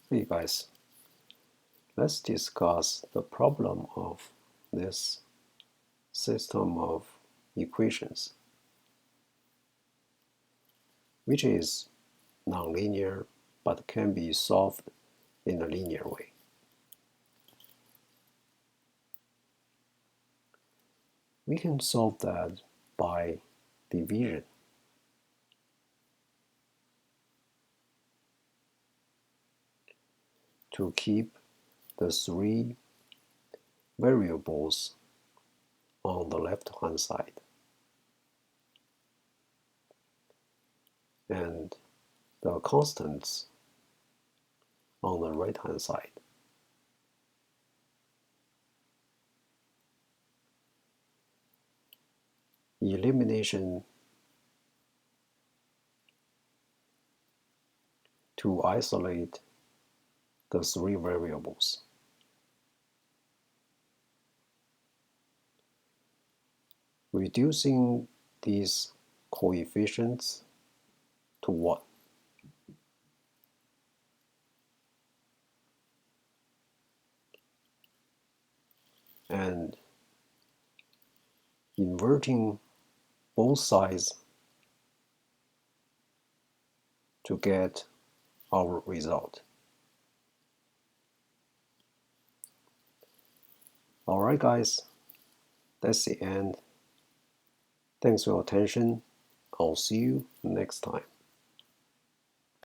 Hey guys, let's discuss the problem of this system of equations, which is nonlinear but can be solved in a linear way. We can solve that by division. To keep the three variables on the left-hand side and the constants on the right-hand side. Elimination to isolate the three variables. Reducing these coefficients to 1. And inverting both sides to get our result. Alright guys, that's the end. Thanks for your attention. I'll see you next time.